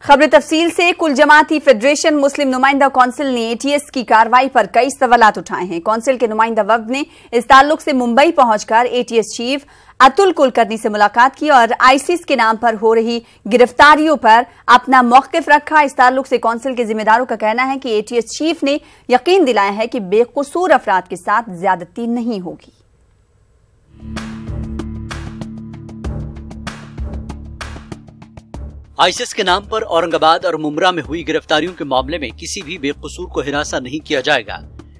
खबर तफसील से। कुल जमाती फेडरेशन मुस्लिम नुमाइंदा कौंसिल ने एटीएस की कार्रवाई पर कई सवालात उठाए हैं। कौंसिल के नुमाइंदा वफ्द ने इस ताल्लुक से मुंबई पहुंचकर एटीएस चीफ अतुल कुलकर्णी से मुलाकात की और आईसिस के नाम पर हो रही गिरफ्तारियों पर अपना मौक़िफ़ रखा। इस ताल्लुक से कौंसिल के जिम्मेदारों का कहना है कि एटीएस चीफ ने यकीन दिलाया है कि बेकसूर अफराद के साथ ज्यादती नहीं होगी। आईसिस के नाम पर औरंगाबाद और मुमरा में हुई गिरफ्तारियों के मामले में किसी भी बेकसूर को हिरासा नहीं किया जाएगा।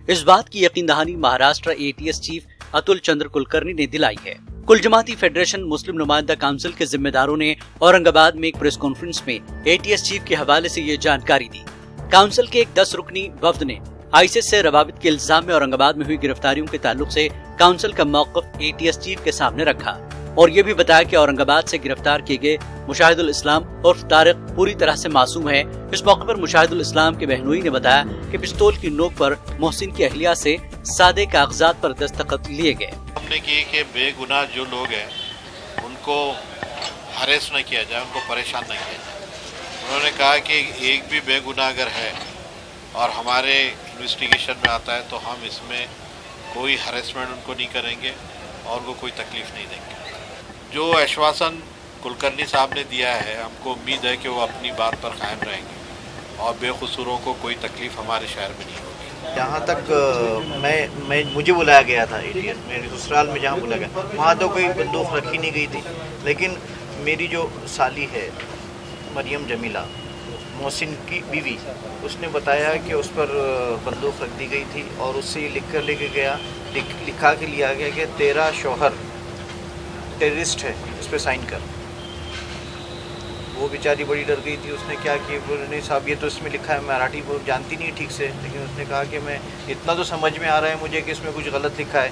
इस बात की यकीन दहानी महाराष्ट्र एटीएस चीफ अतुल चंद्र कुलकर्णी ने दिलाई है। कुल जमाती फेडरेशन मुस्लिम नुमाइंदा काउंसिल के जिम्मेदारों ने औरंगाबाद में एक प्रेस कॉन्फ्रेंस में एटीएस चीफ के हवाले से ये जानकारी दी। काउंसिल के एक 10 रुकनी वफ्द ने आईसिस से रवाबित के इल्जाम में औरंगाबाद में हुई गिरफ्तारियों के ताल्लुक से काउंसिल का मौक़िफ़ एटीएस चीफ के सामने रखा और ये भी बताया कि औरंगाबाद से गिरफ्तार किए गए मुशाहिदुल इस्लाम उर्फ तारिक पूरी तरह से मासूम है। इस मौके पर मुशाहिदुल इस्लाम के बहनोई ने बताया कि पिस्तौल की नोक पर मोहसिन की अहलिया से सादे कागजात पर दस्तखत लिए गए। हमने की कि बेगुनाह जो लोग हैं उनको हरेस न किया जाए, उनको परेशान न किया जाए। उन्होंने कहा कि एक भी बेगुनाह अगर है और हमारे इन्वेस्टिगेशन में आता है तो हम इसमें कोई हरेसमेंट उनको नहीं करेंगे और उनको कोई तकलीफ नहीं देंगे। जो आश्वासन कुलकर्णी साहब ने दिया है, हमको उम्मीद है कि वो अपनी बात पर कायम रहेंगे और बेकसूरों को कोई तकलीफ हमारे शहर में नहीं होगी। जहाँ तक मुझे बुलाया गया था एटीएस, मेरे ससुराल में जहाँ बुलाया गया वहाँ तो कोई बंदूक रखी नहीं गई थी, लेकिन मेरी जो साली है मरियम जमीला, मोहसिन की बीवी, उसने बताया कि उस पर बंदूक रख दी गई थी और उससे ये लिख कर लेके गया, लिखा के लिया गया कि तेरा शौहर टेररिस्ट है, इस पर साइन कर। वो बेचारी बड़ी डर गई थी। उसने क्या किया, नहीं साहब ये तो इसमें लिखा है, मराठी वो जानती नहीं ठीक से, लेकिन उसने कहा कि मैं इतना तो समझ में आ रहा है मुझे कि इसमें कुछ गलत लिखा है।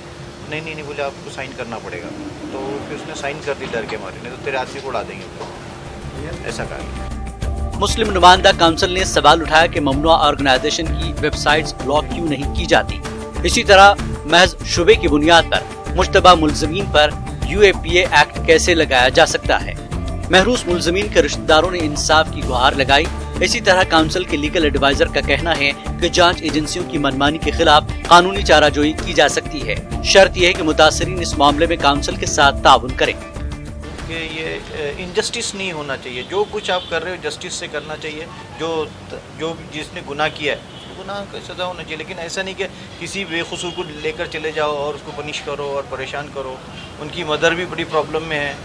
नहीं बोले आपको साइन करना पड़ेगा। तो फिर उसने साइन कर दी डर के मारे, नहीं तो तेरे आदमी को उड़ा देंगे, ऐसा कहा। मुस्लिम नुमाइंदा काउंसिल ने सवाल उठाया कि ममनुआ ऑर्गेनाइजेशन की वेबसाइट्स ब्लॉक क्यों नहीं की जाती। इसी तरह महज शुबे की बुनियाद पर मुश्तबा मुल्ज़मीन पर यूएपीए एक्ट कैसे लगाया जा सकता है। महरूस मुल्ज़मीन के रिश्तेदारों ने इंसाफ की गुहार लगाई। इसी तरह काउंसिल के लीगल एडवाइजर का कहना है कि जांच एजेंसियों की मनमानी के खिलाफ कानूनी चाराजोई की जा सकती है। शर्त यह है कि मुतासरीन इस मामले में काउंसिल के साथ ताउन करें। ये इनजस्टिस नहीं होना चाहिए। जो कुछ आप कर रहे हो जस्टिस से करना चाहिए। जो जिसने गुनाह किया है गुनाह का सज़ा होना चाहिए, लेकिन ऐसा नहीं कि किसी बेकसूर को लेकर चले जाओ और उसको पनिश करो और परेशान करो। उनकी मदर भी बड़ी प्रॉब्लम में है,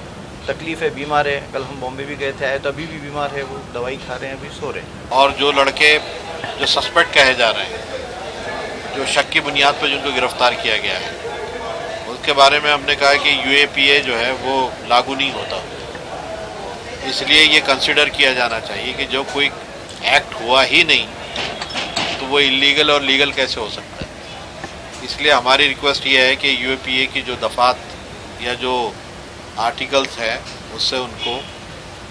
तकलीफ़ है, बीमार है। कल हम बॉम्बे भी गए थे, आए तो अभी भी बीमार है, वो दवाई खा रहे हैं, अभी सो रहे हैं। और जो लड़के जो सस्पेक्ट कहे जा रहे हैं, जो शक की बुनियाद पर जिनको गिरफ्तार किया गया है, उसके बारे में हमने कहा कि यूएपीए जो है वो लागू नहीं होता। इसलिए ये कंसिडर किया जाना चाहिए कि जो कोई एक्ट हुआ ही नहीं तो वो इलीगल और लीगल कैसे हो सकता है। इसलिए हमारी रिक्वेस्ट ये है कि यूएपीए की जो दफात या जो आर्टिकल्स है उससे उनको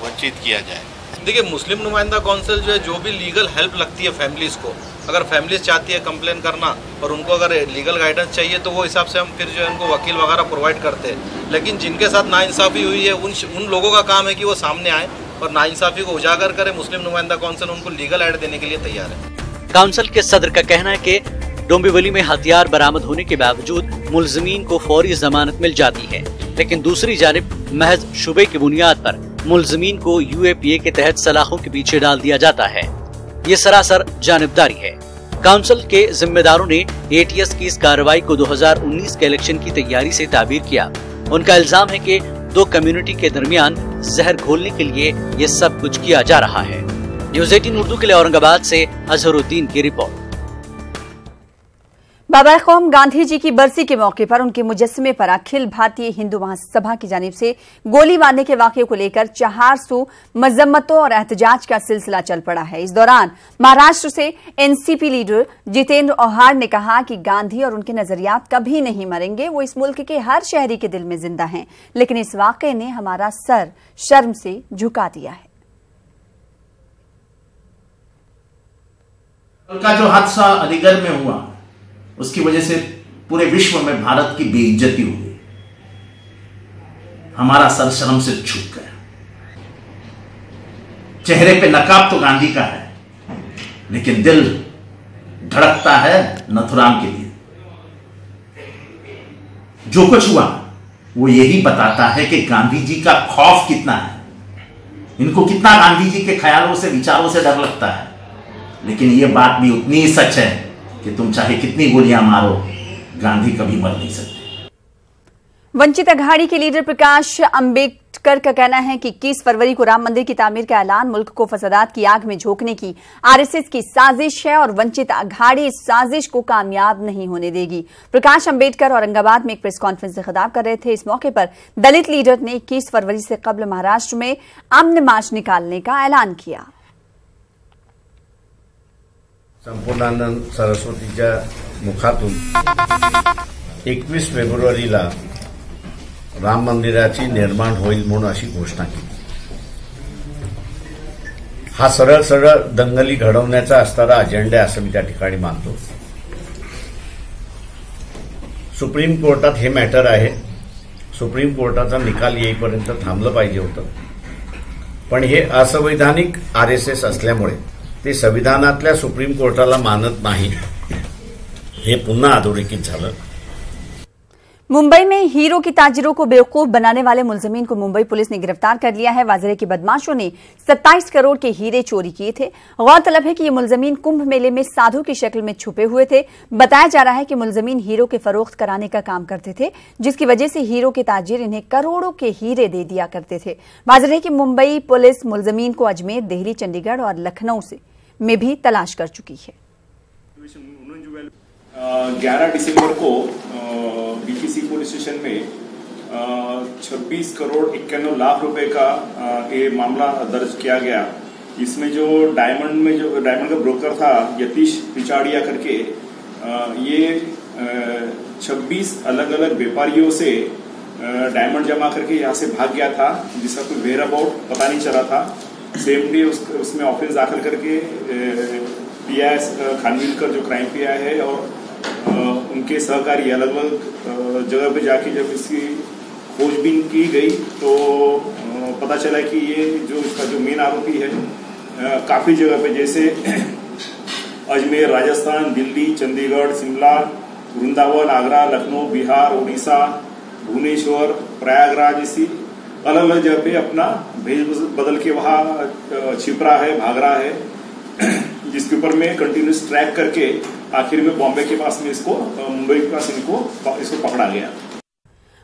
वंचित किया जाए। देखिए, मुस्लिम नुमाइंदा कौंसिल जो है, जो भी लीगल हेल्प लगती है फैमिलीज़ को, अगर फैमिलीज चाहती है कंप्लेन करना और उनको अगर लीगल गाइडेंस चाहिए तो वो हिसाब से हम फिर जो है उनको वकील वगैरह प्रोवाइड करते हैं। लेकिन जिनके साथ नाइंसाफ़ी हुई है उन लोगों का काम है कि वो सामने आए और नाइंसाफ़ी को उजागर करें। मुस्लिम नुमाइंदा कौंसिल उनको लीगल एड देने के लिए तैयार है। काउंसिल के सदर का कहना है कि डोंबिवली में हथियार बरामद होने के बावजूद मुल्ज़मीन को फौरी जमानत मिल जाती है, लेकिन दूसरी जानिब महज शुबे की बुनियाद पर मुल्ज़मीन को यूएपीए के तहत सलाखों के पीछे डाल दिया जाता है। ये सरासर जानिबदारी है। काउंसिल के जिम्मेदारों ने एटीएस की इस कार्रवाई को 2019 के इलेक्शन की तैयारी से ताबीर किया। उनका इल्जाम है कि 2 कम्युनिटी के दरमियान जहर घोलने के लिए ये सब कुछ किया जा रहा है। न्यूज़ 18 उर्दू के लिए औरंगाबाद से अजहरुद्दीन की रिपोर्ट। बाबा कौम गांधी जी की बरसी के मौके पर उनके मुजस्समे पर अखिल भारतीय हिंदू महासभा की जानिब से गोली मारने के वाकये को लेकर 400 मजम्मतों और एहतजाज का सिलसिला चल पड़ा है। इस दौरान महाराष्ट्र से एनसीपी लीडर जितेंद्र औहाड ने कहा कि गांधी और उनके नजरियात कभी नहीं मरेंगे। वो इस मुल्क के हर शहरी के दिल में जिंदा हैं, लेकिन इस वाकये ने हमारा सर शर्म से झुका दिया है। का जो हादसा अलीगढ़ में हुआ उसकी वजह से पूरे विश्व में भारत की बेइज्जती हो गई। हमारा सर शर्म से झुक गया। चेहरे पे नकाब तो गांधी का है, लेकिन दिल धड़कता है नथुराम के लिए। जो कुछ हुआ वो यही बताता है कि गांधी जी का खौफ कितना है, इनको कितना गांधी जी के ख्यालों से, विचारों से डर लगता है। लेकिन ये बात भी उतनी ही सच है कि तुम चाहे कितनी गोलियां मारो, गांधी कभी मर नहीं सकते। वंचित अघाड़ी के लीडर प्रकाश अंबेडकर का कहना है कि 21 फरवरी को राम मंदिर की तामीर का ऐलान मुल्क को फसादात की आग में झोंकने की आरएसएस की साजिश है और वंचित अघाड़ी इस साजिश को कामयाब नहीं होने देगी। प्रकाश अंबेडकर औरंगाबाद में एक प्रेस कॉन्फ्रेंस से खिताब कर रहे थे। इस मौके पर दलित लीडर ने 21 फरवरी से कबल महाराष्ट्र में अमन मार्च निकालने का ऐलान किया। संपूर्णानंद सरस्वतीच्या मुखातून 21 फेब्रुवारीला राम मंदिराची निर्माण होईल म्हणून अशी घोषणा केली। हा सरळ सरळ दंगली घडवण्याचा असणारा अजेंडा असं मी त्या ठिकाणी मानतो। सुप्रीम कोर्टात हे मॅटर आहे, सुप्रीम कोर्टाचा निकाल येईपर्यंत थांबलं पाहिजे होतं, पण हे असंवैधानिक आरएसएस असल्यामुळे ते संविधानातल्या सुप्रीम कोर्टाला मानत नाही, हे पुन्हा अधोरेखित झालं। मुंबई में हीरो की ताजिरों को बेवकूफ बनाने वाले मुलजमीन को मुंबई पुलिस ने गिरफ्तार कर लिया है। वाजिरे के बदमाशों ने 27 करोड़ के हीरे चोरी किए थे। गौरतलब है कि ये मुलजमीन कुंभ मेले में साधु की शक्ल में छुपे हुए थे। बताया जा रहा है कि मुलजमीन हीरो के फरोख्त कराने का काम करते थे, जिसकी वजह से हीरो के ताजिर इन्हें करोड़ों के हीरे दे दिया करते थे। वाजिरे की मुंबई पुलिस मुलजमीन को अजमेर, दिल्ली, चंडीगढ़ और लखनऊ में भी तलाश कर चुकी है। 11 दिसंबर को बीटीसी पुलिस स्टेशन में 26 करोड़ 51 लाख रुपए का ये मामला दर्ज किया गया। इसमें जो डायमंड का ब्रोकर था यतीश पिचाड़िया करके, ये 26 अलग अलग व्यापारियों से डायमंड जमा करके यहाँ से भाग गया था, जिसका कोई वेयर अबाउट पता नहीं चला था। सेम डे उसमें ऑफिस दाखिल करके पीआई खानविलकर जो क्राइम पीआई है और उनके सहकारी अलग अलग जगह पे जाके जब इसकी खोजबीन की गई तो पता चला कि ये जो इसका जो मेन आरोपी है काफी जगह पे, जैसे अजमेर, राजस्थान, दिल्ली, चंडीगढ़, शिमला, वृंदावन, आगरा, लखनऊ, बिहार, उड़ीसा, भुवनेश्वर, प्रयागराज, इसी अलग अलग जगह पे अपना भेज बदल के वहां छिप रहा है, भाग रहा है, जिसके ऊपर में कंटिन्यूस ट्रैक करके आखिर में बॉम्बे के पास में इसको, मुंबई के पास इसको पकड़ा गया।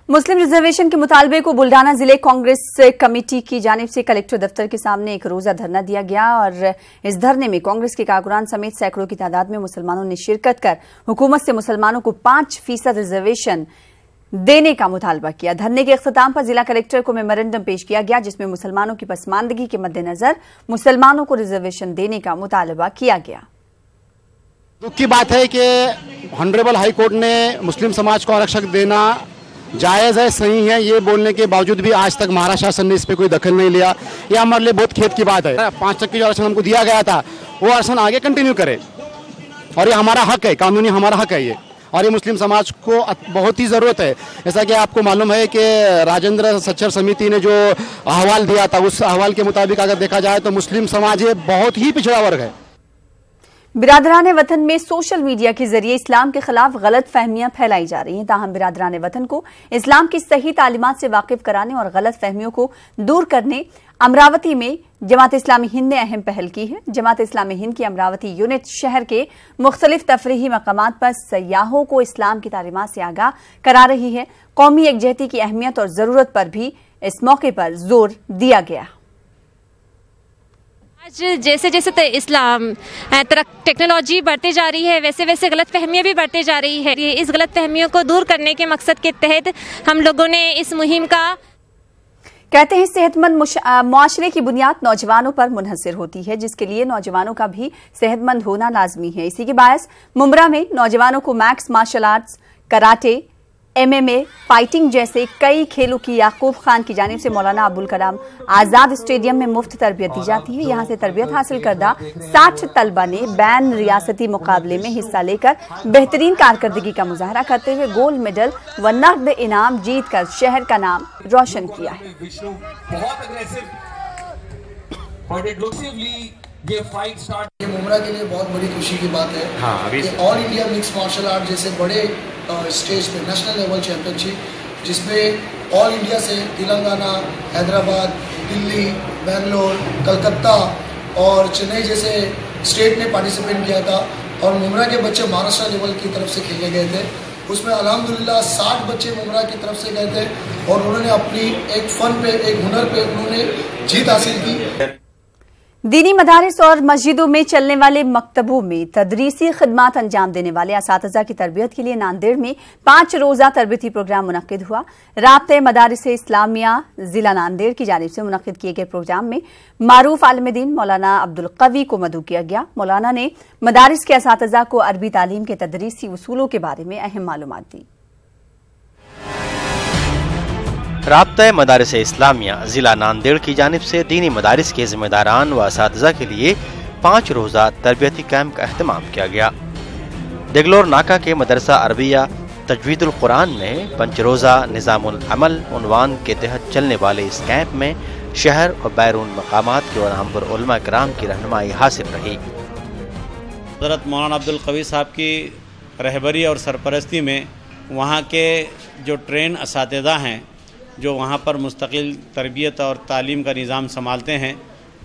मुस्लिम रिजर्वेशन के मुतालबे को बुल्डाना जिले कांग्रेस कमेटी की जानिब से कलेक्टर दफ्तर के सामने एक रोजा धरना दिया गया और इस धरने में कांग्रेस के कारकुनान समेत सैकड़ों की तादाद में मुसलमानों ने शिरकत कर हुकूमत से मुसलमानों को 5% रिजर्वेशन देने का मुतालबा किया। धरने के इख्तिताम पर जिला कलेक्टर को मेमोरेंडम पेश किया गया, जिसमें मुसलमानों की पसमानदगी के मद्देनजर मुसलमानों को रिजर्वेशन देने का मुतालबा किया गया। दुख की बात है कि ऑनरेबल हाई कोर्ट ने मुस्लिम समाज को आरक्षण देना जायज़ है, सही है, ये बोलने के बावजूद भी आज तक महाराष्ट्र शासन ने इस पर कोई दखल नहीं लिया। ये हमारे लिए बहुत खेद की बात है। 5% जो आरक्षण हमको दिया गया था वो आरक्षण आगे कंटिन्यू करे और ये हमारा हक है, कानूनी हमारा हक है ये, और ये मुस्लिम समाज को बहुत ही ज़रूरत है। जैसा कि आपको मालूम है कि राजेंद्र सच्चर समिति ने जो अहवाल दिया था, उस अहवाल के मुताबिक अगर देखा जाए तो मुस्लिम समाज ये बहुत ही पिछड़ा वर्ग है। बिरादरान वतन में सोशल मीडिया के जरिए इस्लाम के खिलाफ गलत फहमियां फैलाई जा रही हैं। ताहम बिरादरान वतन को इस्लाम की सही तालीमात से वाकिफ कराने और गलत फहमियों को दूर करने अमरावती में जमात इस्लामी हिंद ने अहम पहल की है। जमात इस्लामी हिंद की अमरावती यूनिट शहर के मुख्तलिफ तफरीही मकामात पर सयाहों को इस्लाम की तालीमात से आगाह करा रही है। कौमी यकजहती की अहमियत और जरूरत पर भी इस मौके पर जोर दिया गया। आज जैसे जैसे इस्लाम टेक्नोलॉजी बढ़ती जा रही है, वैसे वैसे गलत फहमियाँ भी बढ़ती जा रही है। इस गलत फहमियों को दूर करने के मकसद के तहत हम लोगों ने इस मुहिम का, कहते हैं सेहतमंद मुआशरे की बुनियाद नौजवानों पर मुनहसर होती है, जिसके लिए नौजवानों का भी सेहतमंद होना लाजमी है। इसी के बायस मुंब्रा में नौजवानों को max martial arts, karate, MMA, fighting जैसे कई खेलों की याकूब खान की जानिब से मौलाना अबुल कलाम आजाद स्टेडियम में मुफ्त तरबियत दी जाती है। यहां से तरबियत हासिल करदा 60 तलबा ने बैन रियासती मुकाबले में हिस्सा लेकर बेहतरीन कारकर्दगी का मुजाहरा करते हुए गोल्ड मेडल व नकद इनाम जीतकर शहर का नाम रोशन किया है। ये मुमरा के लिए बहुत बड़ी खुशी की बात है कि all India mix martial art जैसे बड़े स्टेज पे नेशनल लेवल चैंपियनशिप जिसमें ऑल इंडिया से तेलंगाना, हैदराबाद, दिल्ली, बेंगलोर, कलकत्ता और चेन्नई जैसे स्टेट ने पार्टिसिपेट किया था और मुमरा के बच्चे महाराष्ट्र लेवल की तरफ से खेले गए थे। उसमें अल्हम्दुलिल्लाह 60 बच्चे मुमरा की तरफ से गए थे और उन्होंने अपनी एक फन पे, एक हुनर पे उन्होंने जीत हासिल की। दीनी मदारिस और मस्जिदों में चलने वाले मकतबों में तदरीसी खिदमात अंजाम देने वाले असातिज़ा की तरबियत के लिए नांदेड़ में 5 रोज़ा तरबियती प्रोग्राम मुनक्किद हुआ। राब्ते मदारिस इस्लामिया जिला नांदेड़ की जानिब से मुनक्किद किए गए प्रोग्राम में मारूफ आलिम दीन मौलाना अब्दुल कवी को मदऊ किया गया। मौलाना ने मदारिस के असातिज़ा को अरबी तालीम के तदरीसी उसूलों के बारे में अहम मालूमात दी। राब्ता मदारिस इस्लामिया जिला नांदेड़ की जानिब से दीनी मदारिस के जिम्मेदारान व असातिज़ा के लिए 5 रोज़ा तरबियती कैंप का अहतमाम किया गया। देगलोर नाका के मदरसा अरबिया तजवीदुल कुरान में 5 रोज़ा निज़ामुल अमल उन्वान के तहत चलने वाले इस कैंप में शहर और बैरून मकामात के और नामवर उलमा किराम की रहनुमाई हासिल रही। हज़रत मौलाना अब्दुल कवी साहब की रहबरी और सरपरस्ती में वहाँ के जो ट्रेन असातिज़ा हैं जो वहाँ पर मुस्तकिल तरबियत और तालीम का निज़ाम संभालते हैं,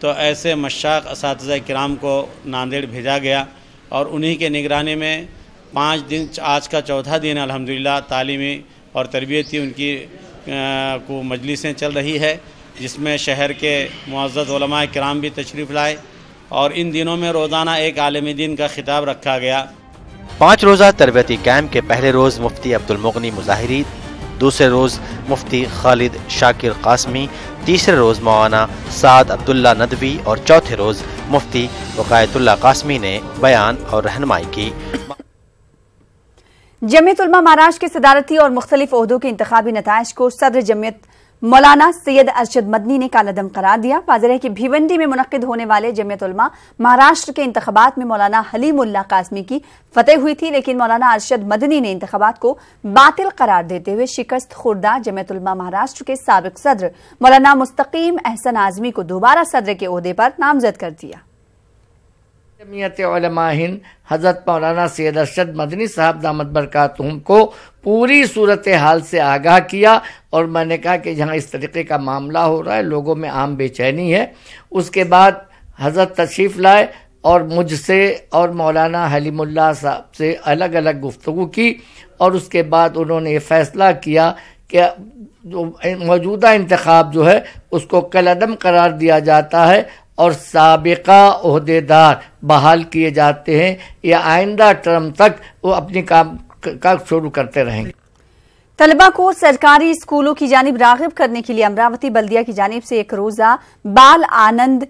तो ऐसे मशाक असातिज़ा किराम को नांदेड़ भेजा गया और उन्हीं के निगरानी में 5 दिन, आज का चौथा दिन अल्हम्दुलिल्लाह तालीमी और तरबियती उनकी को मजलिसें चल रही है, जिसमें शहर के मुअज़्ज़ज़ उलमा किराम भी तशरीफ़ लाए और इन दिनों में रोज़ाना एक आलिम दीन का खिताब रखा गया। 5 रोज़ा तरबियती कैंप के पहले रोज़ मुफ्ती अब्दुल मुग़नी मुज़ाहिरी, दूसरे रोज़ मुफ्ती खालिद शाकिर कासमी, तीसरे रोज़ मौलाना साद अब्दुल्ला नदवी और चौथे रोज़ मुफ्ती वकायतुल्लाह कासमी ने बयान और रहनुमाई की। जमीयत उलमा महाराष्ट्र के सदारती और मुख्तलिफ ओहदों के इंतखाबी नताइज को सदर जमीयत मौलाना सैयद अरशद मदनी ने कालअदम करार दिया। वाज़ेह है कि भिवंडी में मुनक्किद होने वाले जमीयत उलमा महाराष्ट्र के इंतखाबात में मौलाना हलीमुल्लाह कासमी की फतेह हुई थी, लेकिन मौलाना अरशद मदनी ने इंतखाबात को बातिल करार देते हुए शिकस्त खुर्दा जमीयत उलमा महाराष्ट्र के साबिक सदर मौलाना मुस्तकीम अहसन आजमी को दोबारा सदर के ओहदे पर नामजद कर दिया। जमीयत उलमा हिंद हज़रत मौलाना सैयद अरशद मदनी साहब दामत बरकातुहुम को पूरी सूरत हाल से आगाह किया और मैंने कहा कि जहाँ इस तरीके का मामला हो रहा है, लोगों में आम बेचैनी है। उसके बाद हज़रत तशरीफ़ लाए और मुझसे और मौलाना हलीमुल्लाह साहब से अलग अलग गुफ्तगू की और उसके बाद उन्होंने ये फ़ैसला किया कि जो मौजूदा इंतखाब जो है उसको कलअदम करार दिया जाता है और साबिका ओहदेदार बहाल किए जाते हैं या आइंदा टर्म तक वो अपनी काम का शुरू करते रहेंगे। तलबा को सरकारी स्कूलों की जानिब राग़िब करने के लिए अमरावती बल्दिया की जानिब से 1 रोज़ा बाल आनंद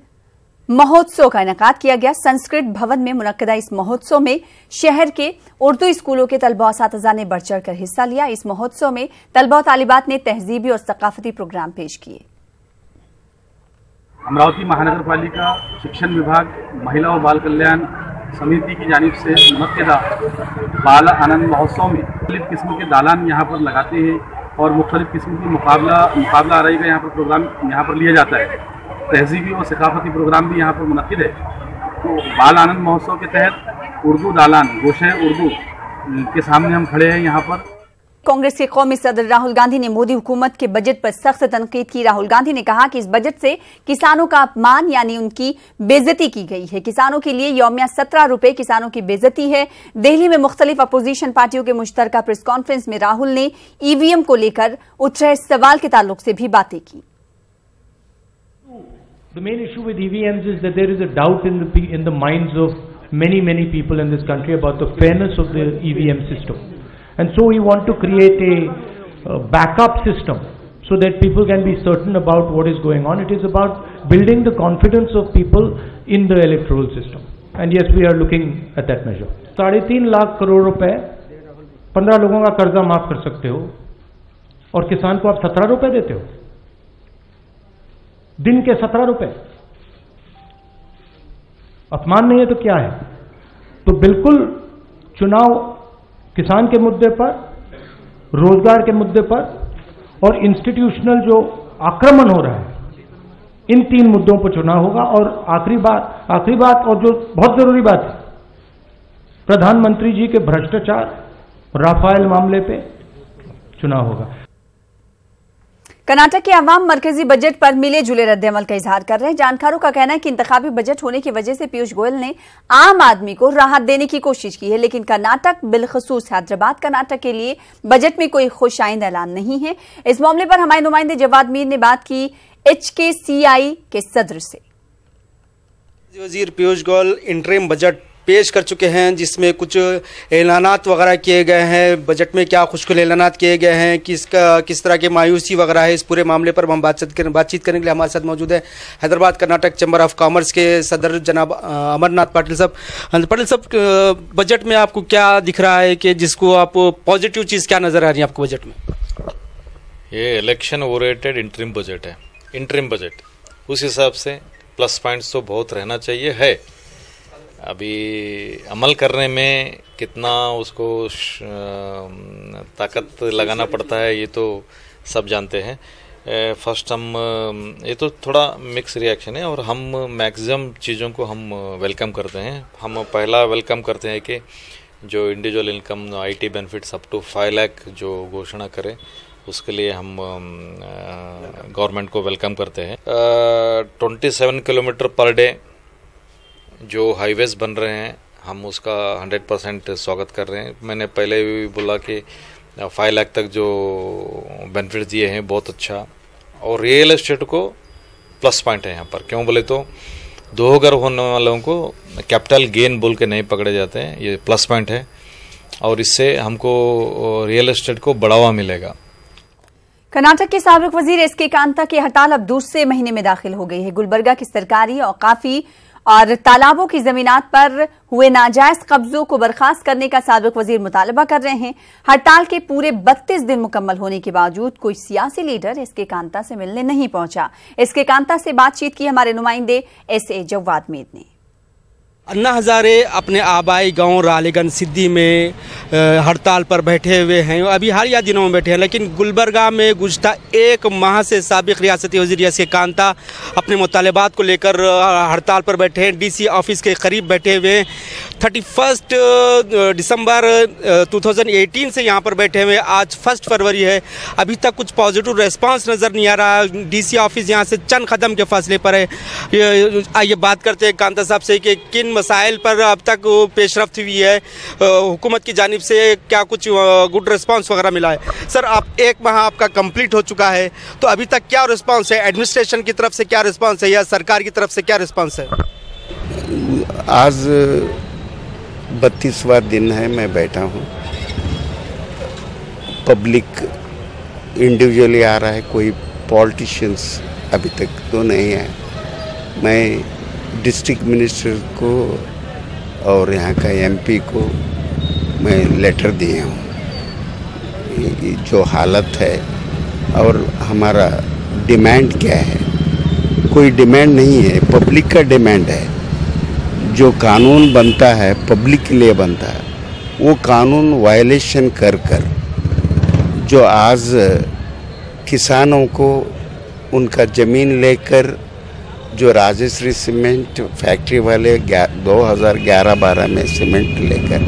महोत्सव का इनेकाद किया गया। संस्कृत भवन में मुनक्किदा इस महोत्सव में शहर के उर्दू स्कूलों के तलबा असातिज़ा ने बढ़ चढ़ कर हिस्सा लिया। इस महोत्सव में तलबा और तालिबात ने तहजीबी और सकाफती प्रोग्राम पेश किए। अमरावती महानगर पालिका शिक्षण विभाग महिला और बाल कल्याण समिति की जानिब से मुनक्किदा बाल आनंद महोत्सव में मुख्तलिफ किस्म के दालान यहाँ पर लगाते हैं और मुख्तलिफ किस्म की मुकाबला आराई का यहाँ पर प्रोग्राम यहाँ पर लिया जाता है। तहजीबी और सकाफती प्रोग्राम भी यहाँ पर मुनक्किद है। तो बाल आनंद महोत्सव के तहत उर्दू दालान गोशे उर्दू के सामने हम खड़े हैं। यहाँ पर कांग्रेस के कौमी सदर राहुल गांधी ने मोदी हुकूमत के बजट पर सख्त तनकीद की। राहुल गांधी ने कहा कि इस बजट से किसानों का अपमान यानी उनकी बेइज्जती की गई है। किसानों के लिए यौमिया 17 रुपए किसानों की बेइज्जती है। दिल्ली में मुख्तलिफ अपोजिशन पार्टियों के मुश्तरका प्रेस कॉन्फ्रेंस में राहुल ने ईवीएम को लेकर उठ रहे सवाल के ताल्लुक से भी बातें की। The main issue with EVMs is that there is a doubt in the minds of many people in this country about the fairness of the EVM system. And so we want to create a backup system so that people can be certain about what is going on. It is about building the confidence of people in the electoral system. And yes, we are looking at that measure. 3.5 lakh crore रुपए 15 लोगों का कर्जा माफ कर सकते हो और किसान को आप 17 रुपए देते हो, दिन के 17 रुपए। अपमान नहीं है तो क्या है? तो बिल्कुल चुनाव किसान के मुद्दे पर, रोजगार के मुद्दे पर और इंस्टीट्यूशनल जो आक्रमण हो रहा है इन 3 मुद्दों पर चुनाव होगा। और आखिरी बात और जो बहुत जरूरी बात है, प्रधानमंत्री जी के भ्रष्टाचार, राफेल मामले पे चुनाव होगा। कर्नाटक के अवाम मरकजी बजट पर मिले जुले रद्द-ए-अमल का इजहार कर रहे हैं। जानकारों का कहना है कि इंतखाबी बजट होने की वजह से पीयूष गोयल ने आम आदमी को राहत देने की कोशिश की है, लेकिन कर्नाटक बिलखसूस हैदराबाद कर्नाटक के लिए बजट में कोई खुशाइंद ऐलान नहीं है। इस मामले पर हमारे नुमाइंदे जवाद मीर ने बात की HKCI के सदर से। वजीर पीयूष गोयल इंटरिम बजट पेश कर चुके हैं, जिसमें कुछ ऐलानात वगैरह किए गए हैं। बजट में क्या खुशकुल ऐलानात किए गए हैं, किस तरह की मायूसी वगैरह है, इस पूरे मामले पर हम बातचीत करने के लिए हमारे साथ मौजूद है Hyderabad Karnataka chamber of commerce के सदर जनाब अमरनाथ पाटिल साहब। पाटिल साहब, बजट में आपको क्या दिख रहा है कि जिसको आप पॉजिटिव चीज़ क्या नज़र आ रही है आपको बजट में? ये इलेक्शन ओरिएंटेड इंटरिम बजट है, इंटरिम बजट, उस हिसाब से प्लस पॉइंट्स तो बहुत रहना चाहिए है। अभी अमल करने में कितना उसको ताकत लगाना पड़ता है ये तो सब जानते हैं। फर्स्ट हम ये तो थोड़ा मिक्स रिएक्शन है और हम मैक्सिमम चीज़ों को हम वेलकम करते हैं। हम पहला वेलकम करते हैं कि जो individual income IT benefits up to 5 lakh जो घोषणा करें, उसके लिए हम गवर्नमेंट को वेलकम करते हैं। 27 किलोमीटर पर डे जो हाईवेज बन रहे हैं, हम उसका 100% स्वागत कर रहे हैं। मैंने पहले भी बोला कि 5 लाख तक जो बेनिफिट दिए हैं बहुत अच्छा, और रियल एस्टेट को प्लस पॉइंट है यहाँ पर। क्यों बोले तो 2 घर होने वालों को कैपिटल गेन बोल के नहीं पकड़े जाते हैं, ये प्लस पॉइंट है और इससे हमको रियल एस्टेट को बढ़ावा मिलेगा। कर्नाटक के साबिक वजीर SK कांता की हड़ताल अब दूसरे महीने में दाखिल हो गई है। गुलबर्गा की सरकारी औकाफी और तालाबों की जमीनात पर हुए नाजायज कब्जों को बर्खास्त करने का साबिक वजीर मुतालबा कर रहे हैं। हड़ताल के पूरे 32 दिन मुकम्मल होने के बावजूद कोई सियासी लीडर SK कांता से मिलने नहीं पहुंचा। SK कांता से बातचीत की हमारे नुमाइंदे SA जवाद मीर ने। अन्ना हज़ारे अपने आबाई गांव रालेगंज सिद्दी में हड़ताल पर बैठे हुए हैं, अभी हालिया दिनों में बैठे हैं, लेकिन गुलबर्गा में गुज़श्ता 1 माह से साबिक रियासती वज़ीर SK कांता अपने मुतालबात को लेकर हड़ताल पर बैठे हैं। DC ऑफिस के करीब बैठे हुए हैं। 31 दिसंबर 2018 से यहाँ पर बैठे हुए, आज 1 फरवरी है, अभी तक कुछ पॉजिटिव रेस्पॉन्स नज़र नहीं आ रहा। DC ऑफिस यहाँ से चंद कदम के फासले पर है। आइए बात करते हैं कांता साहब से कि किन मसाइल पर अब तक पेशरफ्त हुई है, हुकूमत की जानिब से क्या कुछ गुड रिस्पांस वगैरह मिला है। सर, आप 1 माह आपका कंप्लीट हो चुका है, तो अभी तक क्या रिस्पांस है? एडमिनिस्ट्रेशन की तरफ से क्या रिस्पांस है या सरकार की तरफ से क्या रिस्पांस है? आज 32वां दिन है मैं बैठा हूँ। पब्लिक इंडिविजुअली आ रहा है, कोई पॉलिटिशियंस अभी तक तो नहीं है। मैं डिस्ट्रिक्ट मिनिस्टर को और यहाँ का MP को मैं लेटर दिया हूँ जो हालत है और हमारा डिमांड क्या है। कोई डिमांड नहीं है, पब्लिक का डिमांड है। जो कानून बनता है पब्लिक के लिए बनता है, वो कानून वायलेशन कर जो आज किसानों को उनका ज़मीन लेकर जो राजश्री सीमेंट फैक्ट्री वाले 2011-12 में सीमेंट लेकर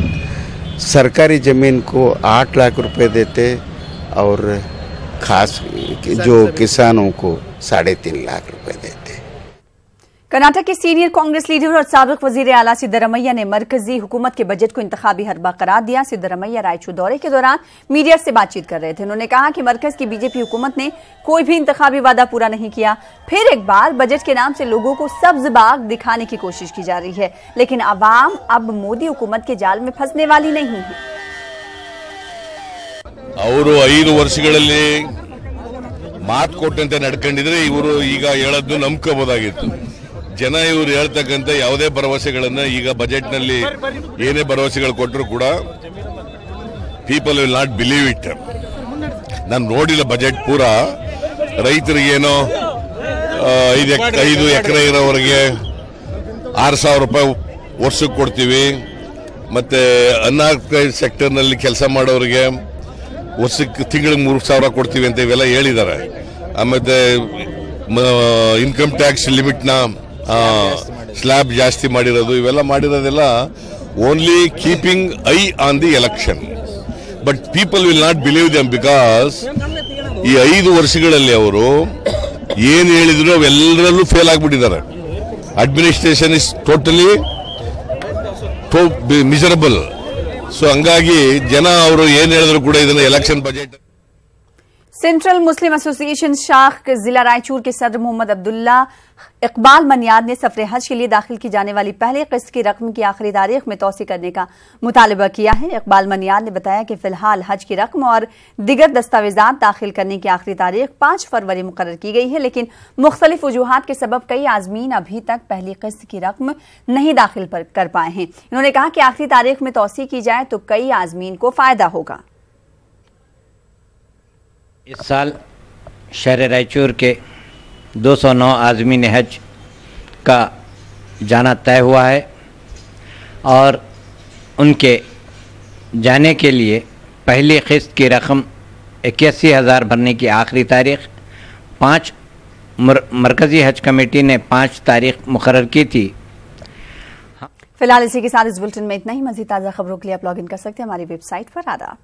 सरकारी ज़मीन को 8 लाख रुपए देते और खास जो किसानों को 3.5 लाख रुपए देते। कर्नाटक के सीनियर कांग्रेस लीडर और साबिक वजीर आला सिद्धरमैया ने मरकजी हुकूमत के बजट को इंतखाबी हरबा करार दिया। सिद्धरमैया रायचू दौरे के दौरान मीडिया से बातचीत कर रहे थे। उन्होंने कहा कि मरकज की BJP हुकूमत ने कोई भी इंतखाबी वादा पूरा नहीं किया। फिर एक बार बजट के नाम से लोगों को सब्ज बाग दिखाने की कोशिश की जा रही है, लेकिन आवाम अब मोदी हुकूमत के जाल में फंसने वाली नहीं है। ಅವರು 5 ವರ್ಷಗಳಲ್ಲಿ ಮಾತು ಕೊಟ್ಟಂತೆ ನಡ್ಕೊಂಡಿದ್ರೆ ಇವರು ಈಗ ಹೇಳದ್ದು ನಂಬ್ಕೋಬಹುದಾಗಿತ್ತು। ಜನ ಇವರು ಹೇಳ್ತಕ್ಕಂಥ ಯಾವುದೇ ಭರವಸೆಗಳನ್ನ ಈಗ ಬಜೆಟ್ ನಲ್ಲಿ ಏನೇ ಭರವಸೆಗಳು ಕೊಟ್ಟರು ಕೂಡ people will not believe it. ನಾನು ನೋಡಿಲ್ಲ ಬಜೆಟ್ ಪೂರ ರೈತರಿಗೆ ಏನೋ 5 ಎಕರೆ ಇರೋವರೆಗೆ 6,000 ರೂಪಾಯಿ ವರ್ಷಕ್ಕೆ ಕೊಡ್ತೀವಿ, ಮತ್ತೆ ಅನ್ಆರ್ಗನೈಸ್ಡ್ ಸೆಕ್ಟರ್ ನಲ್ಲಿ ಕೆಲಸ ಮಾಡೋರಿಗೆ ವರ್ಷಕ್ಕೆ ತಿಂಗಳಿಗೆ 3,000 ಕೊಡ್ತೀವಿ ಅಂತ ಇವೆಲ್ಲ ಹೇಳಿದ್ದಾರೆ। ಆಮೇಲೆ ಇನ್ಕಮ್ ಟ್ಯಾಕ್ಸ್ ಲಿಮಿಟ್ನ ಸ್ಲ್ಯಾಬ್ ಜಾಸ್ತಿ ಮಾಡಿರೋದು, ಇವೆಲ್ಲ ಮಾಡಿರೋದೆಲ್ಲ only keeping eye on the election. But people will not believe them because ಈ 5 ವರ್ಷಗಳಲ್ಲಿ ಅವರು ಏನು ಹೇಳಿದ್ರು ಅವೆಲ್ಲರಲ್ಲೂ ಫೇಲ್ ಆಗಿಬಿಟ್ಟಿದ್ದಾರೆ. Administration is totally miserable. So ಹಂಗಾಗಿ ಜನ ಅವರು ಏನು ಹೇಳಿದ್ರು ಕೂಡ ಇದನ್ನ election budget. Central Muslim association शाख जिला रायचूर के सदर मोहम्मद अब्दुल्ला इकबाल मनियाद ने सफरे हज के लिए दाखिल की जाने वाली पहली किस्त की रकम की आखिरी तारीख में तौसी करने का मुतालबा किया है। इकबाल मनियाद ने बताया कि फिलहाल हज की रकम और दिगर दस्तावेजात दाखिल करने की आखिरी तारीख 5 फरवरी मुकर्रर की गई है, लेकिन मुख्तलिफ वजूहात के सबब कई आजमीन अभी तक पहली किस्त की रकम नहीं दाखिल कर पाए हैं। उन्होंने कहा कि आखिरी तारीख में तौसी की जाए तो कई आजमीन को फायदा होगा। इस साल शहर रायचूर के 209 आज़मीन हज का जाना तय हुआ है और उनके जाने के लिए पहली किस्त की रकम 81,000 भरने की आखिरी तारीख 5 मरकज़ी हज कमेटी ने 5 तारीख मुकर्रर की थी। फिलहाल इसी के साथ इस बुलेटिन में इतना ही। मज़ीद ताज़ा खबरों के लिए आप लॉग इन कर सकते हैं हमारी वेबसाइट पर। आदाब।